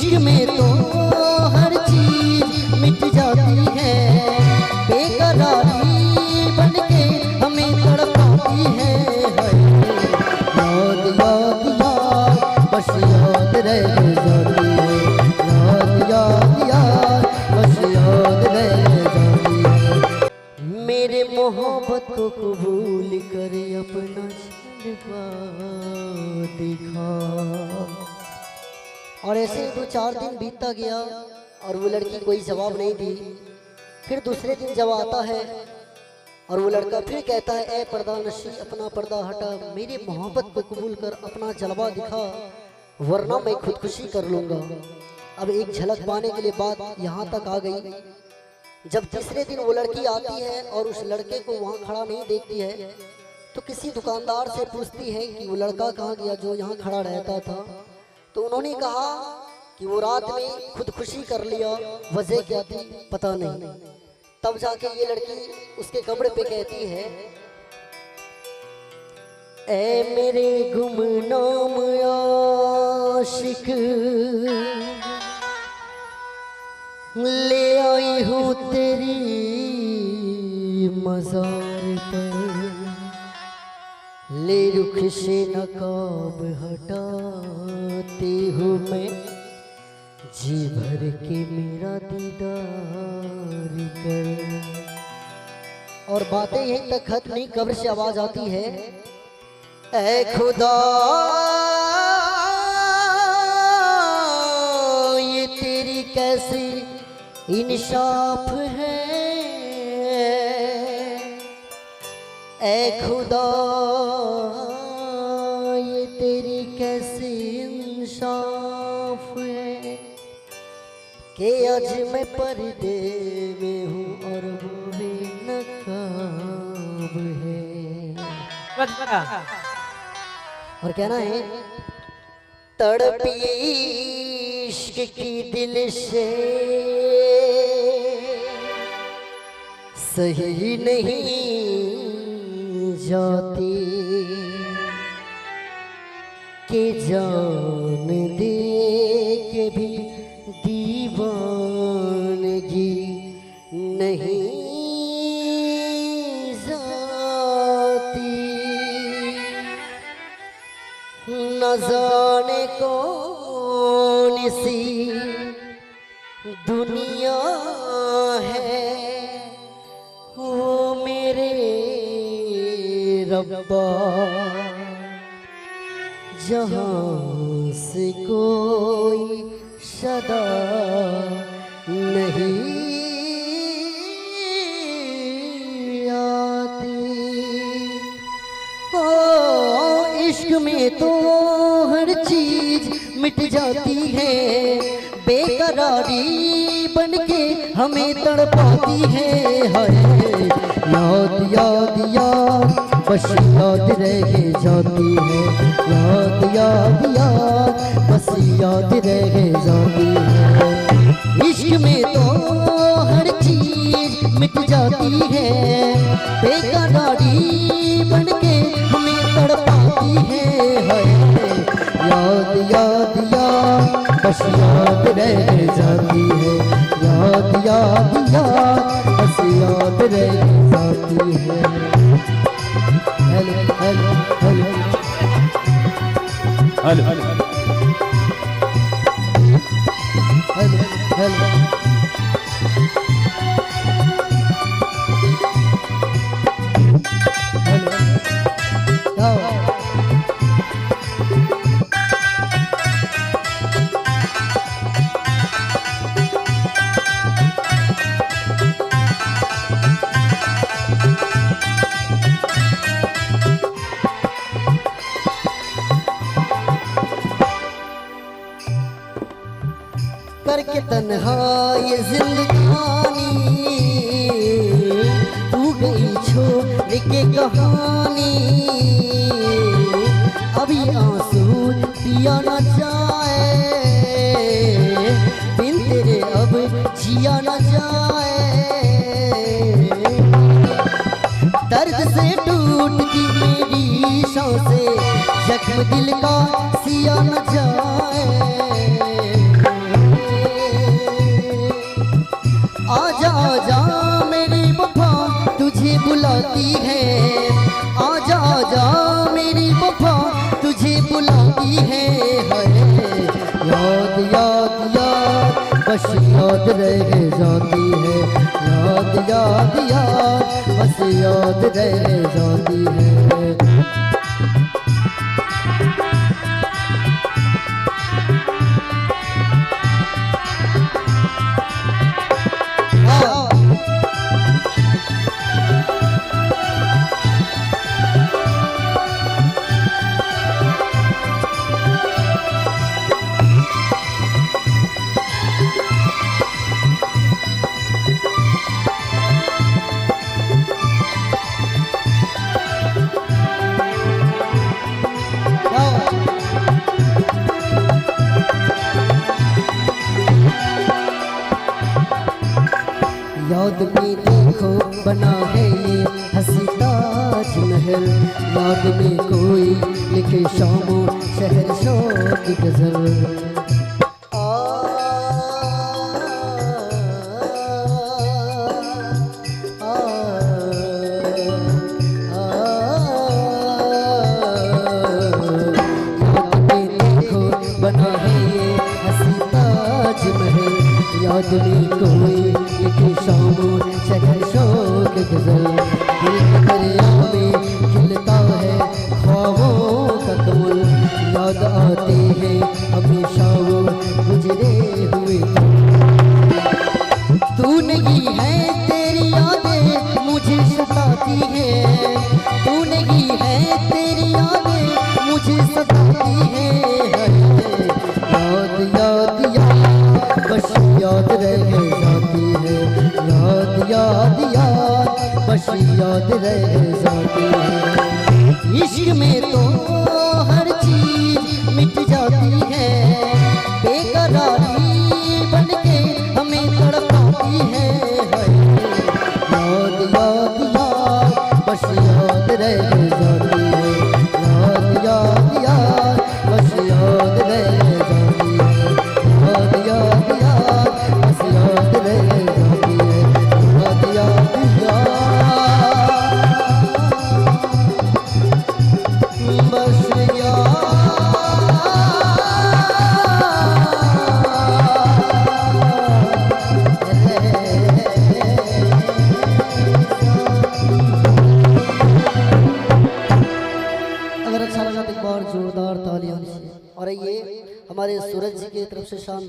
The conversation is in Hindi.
इश्क में तो हर चीज मिट जाती है, बेकरारी बनके हमें तड़पाती है। याद याद याद बस याद रह जाती है, याद याद याद बस याद रह जाती है। मेरे मोहब्बत को कबूल करे अपना जलवा दिखा। और ऐसे 2-4 दिन बीतता गया और वो लड़की कोई जवाब नहीं दी। फिर दूसरे दिन जब आता है और वो लड़का फिर कहता है, ए पर्दा नशी अपना पर्दा हटा, मेरी मोहब्बत को कबूल कर अपना जलवा दिखा, वरना मैं खुदकुशी कर लूँगा। अब एक झलक पाने के लिए बात यहाँ तक आ गई। जब तीसरे दिन वो लड़की आती है और उस लड़के को वहाँ खड़ा नहीं देखती है, तो किसी दुकानदार से पूछती है कि वो लड़का कहाँ गया जो यहाँ खड़ा रहता था। तो उन्होंने कहा कि वो रात में खुदकुशी कर लिया। वजह क्या थी पता नहीं। तब जाके ये लड़की उसके कमरे पे कहती है, ए मेरे गुमनाम आशिक, ले आई हूँ तेरी मज़ार पर, ले रुख से नकाब हटाती हूँ मैं, जी भर के मेरा दीदार कर। और बातें यहीं तक खत्म नहीं, कब्र से आवाज आती है, ऐ खुदा ये तेरी कैसी इंसाफ है, ऐ खुदा ये तेरी कैसी इंसाफ है, कि आज मैं पर्दे में हूँ और वो बेनकाब है। और कहना है, तड़पी इश्क की दिल से सही नहीं जाती, कि जान दे के भी दीवानगी नहीं जाती। न जाने कौन सी दुनिया है वो मेरे रब्बा, जहाँ से कोई सदा नहीं आती। ओ इश्क में तो हर चीज मिट जाती है, बेकरारी बनके हमें तड़पाती है। हाय याद याद याद बस याद रह जाती है, याद याद याद बस याद रह जाती है। इश्क में तो हर चीज मिट जाती है, बेकरारी बनके हमें तड़पाती है। याद याद याद बस याद रह जाती है, याद याद याद बस याद रह जाती है। Hello hello hello hello hello hello hello करके तन्हा ये जिंदगानी, तू गई छोड़ के कहानी, अभी आंसू पिया न जाए, बिन तेरे अब जिया न जाए। दर्द से टूटती मेरी सांसें, जख्म दिल का सिया न जाए। बस याद रह जाती है, याद याद याद बस याद रह जाती है। याद में देखो बना है ये हंसी ताजमहल, याद में कोई लिखे शामों शहर शोक गजल। याद में कोई लिखी शामों शहर शोक गजल, दिल के दरिया में खिलता है ख्वाबों का कमल, याद आते हैं हमेशा वो गुजरे हुए। तू नहीं है तेरी यादें मुझे सताती है, तू नहीं है तेरी यादें मुझे सताती है। याद याद याद बस याद रह जाती है, याद याद याद बस याद रह जाती है। इश्क में तो हर चीज मिट जाती है, बेकरारी बनके हमें तड़पाती है। याद याद याद बस याद रह जाती है, याद याद याद बस याद रह जाती है, याद याद याद बस याद रह जाती है, याद याद याद बस अगर अच्छा लगा तो एक बार जोरदार तालियां। और ये हमारे सूरज जी की तरफ से शान